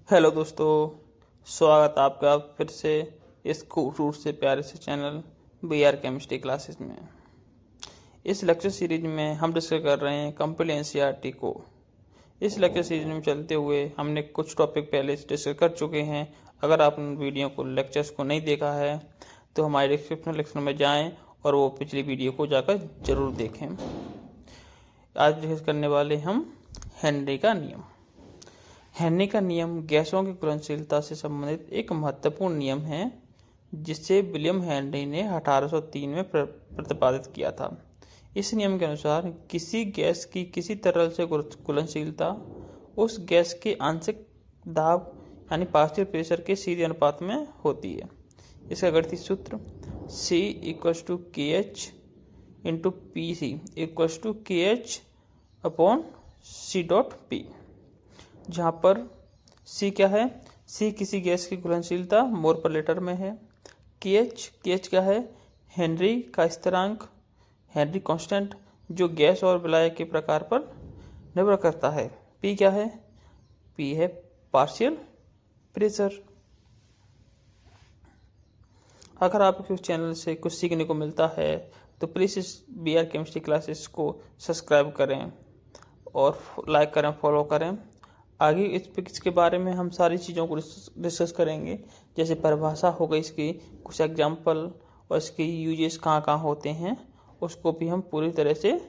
Hello दोस्तों, स्वागत आपका फिर से इस खूबसूरत से प्यारे से चैनल BR केमिस्ट्री क्लासेस में। इस लेक्चर सीरीज में हम डिस्कस कर रहे हैं कंप्लीट एनसीईआरटी को। इस लेक्चर सीरीज में चलते हुए हमने कुछ टॉपिक पहले से डिस्कस कर चुके हैं। अगर आप उन वीडियो को लेक्चर्स को नहीं देखा है तो हमारे डिस्क्रिप्शन सेक्शन में जाएं और वो पिछली वीडियो को जाकर जरूर देखें। आज डिस्कस करने वाले हम हेनरी का नियम। हेनरी का नियम गैसों की घुलनशीलता से संबंधित एक महत्वपूर्ण नियम है जिसे विलियम हेनरी ने 1803 में प्रतिपादित किया था। इस नियम के अनुसार किसी गैस की किसी तरल से घुलनशीलता उस गैस के आंशिक दाब यानी पार्शियल प्रेशर के सीधे अनुपात में होती है। इसका गणितीय सूत्र C = KH × PC = KH upon C.P, जहाँ पर C क्या है? C किसी गैस की घुलनशीलता मोल पर लीटर में है। KH क्या है? हेनरी का स्थिरांक, हेनरी कांस्टेंट, जो गैस और विलायक के प्रकार पर निर्भर करता है। P क्या है? P है पार्शियल प्रेशर। अगर आपको इस चैनल से कुछ सीखने को मिलता है तो प्लीज़ इस BR केमिस्ट्री क्लासेस को सब्सक्राइब करें और लाइक करें, फॉलो करें। आगे इसके बारे में हम सारी चीज़ों को डिस्कस करेंगे, जैसे परिभाषा हो गई इसकी, कुछ एग्जाम्पल और इसके यूजेस कहाँ कहाँ होते हैं, उसको भी हम पूरी तरह से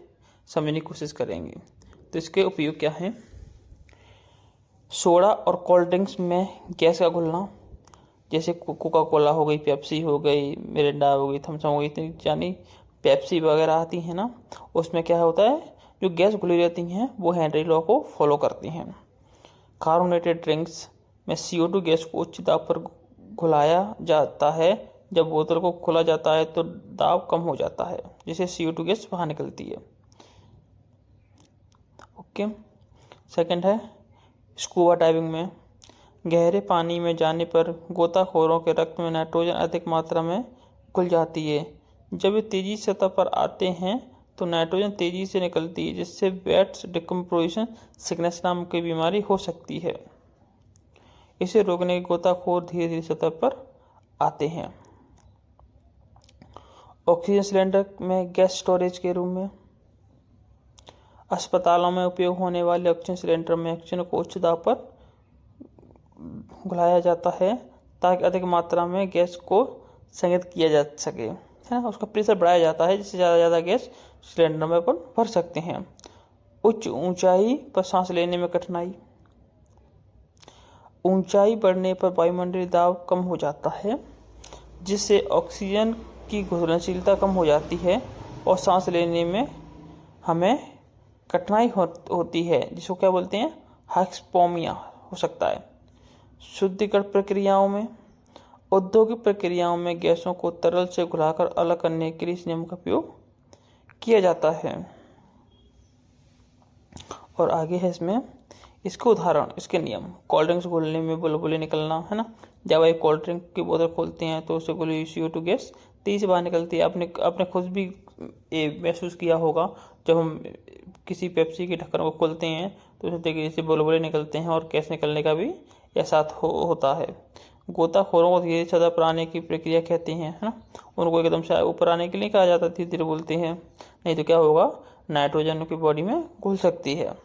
समझने की कोशिश करेंगे। तो इसके उपयोग क्या हैं? सोडा और कोल्ड ड्रिंक्स में गैस का घुलना, जैसे कोका कोला हो गई, पेप्सी हो गई, मिरिंडा हो गई, थम्स अप हो गई, यानी पेप्सी वगैरह आती है ना, उसमें क्या होता है, जो गैस घुली रहती हैं वो हेनरी लॉ को फॉलो करती हैं। कार्बोनेटेड ड्रिंक्स में CO2 गैस को उच्च दाब पर घुलाया जाता है। जब बोतल को खोला जाता है तो दाब कम हो जाता है, जिससे CO2 गैस बाहर निकलती है। ओके। सेकंड है स्कूबा डाइविंग में गहरे पानी में जाने पर गोताखोरों के रक्त में नाइट्रोजन अधिक मात्रा में घुल जाती है। जब वे तेजी से सतह पर आते हैं तो नाइट्रोजन तेजी से निकलती है, जिससे वेट्स डिकम्पोजिशन सिकनेस नाम की बीमारी हो सकती है। इसे रोकने के गोताखोर धीरे धीरे सतह पर आते हैं। ऑक्सीजन सिलेंडर में गैस स्टोरेज के रूप में अस्पतालों में उपयोग होने वाले ऑक्सीजन सिलेंडर में ऑक्सीजन को उच्च दाब पर घुलाया जाता है ताकि अधिक मात्रा में गैस को संग्रहित किया जा सके, है ना। उसका प्रेशर बढ़ाया जाता है जिससे ज़्यादा गैस सिलेंडर में अपन भर सकते हैं। उच्च ऊंचाई पर सांस लेने में कठिनाई, ऊंचाई बढ़ने पर वायुमंडलीय दाब कम हो जाता है, जिससे ऑक्सीजन की घुलनशीलता कम हो जाती है और सांस लेने में हमें कठिनाई होती है, जिसको क्या बोलते हैं, हाइपोक्सिया हो सकता है। शुद्धिकरण प्रक्रियाओं में औद्योगिक प्रक्रियाओं में गैसों को तरल से घुलाकर अलग करने के लिए इस नियम का उपयोग किया जाता है। और आगे है इसमें इसके उदाहरण, इसके नियम। कोल्ड ड्रिंक्स घुलने में बुलबुले निकलना, है ना। जब आप कोल्ड ड्रिंक की बोतल खोलते हैं तो उससे घुली CO2 गैस तेजी से बाहर निकलती है। आपने खुद भी महसूस किया होगा, जब हम किसी पेप्सी के ढक्कन को खोलते हैं तो उससे तेजी से बुलबुले निकलते हैं और गैस निकलने का भी एहसास होता है। गोताखोरों को धीरे सतह पर आने की प्रक्रिया कहते हैं, है ना। उनको एकदम से ऊपर आने के लिए कहा जाता है, धीरे धीरे बोलते हैं, नहीं तो क्या होगा, नाइट्रोजन की बॉडी में घुल सकती है।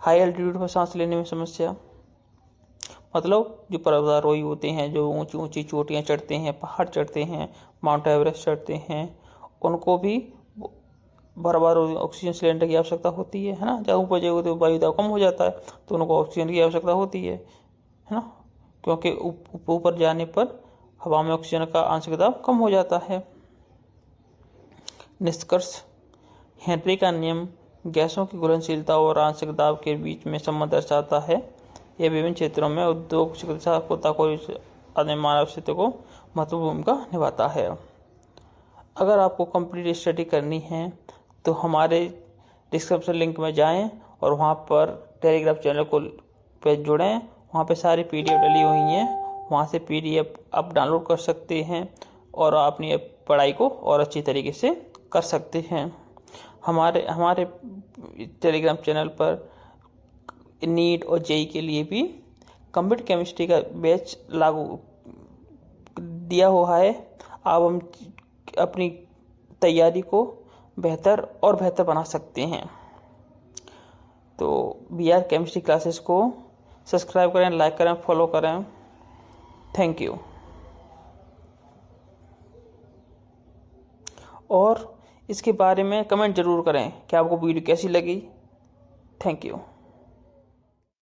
हाई एल्टीट्यूड पर सांस लेने में समस्या, मतलब जो पर्वतारोही होते हैं, जो ऊंची ऊंची चोटियां चढ़ते हैं, पहाड़ चढ़ते हैं, माउंट एवरेस्ट चढ़ते हैं, उनको भी बार बार ऑक्सीजन सिलेंडर की आवश्यकता होती है ना। जब ऊपर जाओगे तो वायु दाब कम हो जाता है तो उनको ऑक्सीजन की आवश्यकता होती है ना, क्योंकि ऊपर जाने पर हवा में ऑक्सीजन का आंशिक दाब कम हो जाता है। निष्कर्ष, हेनरी का नियम गैसों की घुलनशीलता और आंशिक दाब के बीच में संबंध दर्शाता है। यह विभिन्न क्षेत्रों में उद्योग, चिकित्सा, गोताखोरी आदि मानव अस्तित्व को महत्वपूर्ण भूमिका निभाता है। अगर आपको कंप्लीट स्टडी करनी है तो हमारे डिस्क्रिप्शन लिंक में जाएं और वहां पर टेलीग्राम चैनल को पे जुड़ें। वहाँ पे सारी PDF डली हुई हैं, वहाँ से PDF आप डाउनलोड कर सकते हैं और अपनी पढ़ाई को और अच्छी तरीके से कर सकते हैं। हमारे टेलीग्राम चैनल पर नीट और JEE के लिए भी कंप्यूटर केमिस्ट्री का बैच लागू दिया हुआ है। अब हम अपनी तैयारी को बेहतर और बेहतर बना सकते हैं। तो BR केमिस्ट्री क्लासेस को सब्सक्राइब करें, लाइक करें, फॉलो करें। Thank you. और इसके बारे में कमेंट ज़रूर करें कि आपको वीडियो कैसी लगी। Thank you.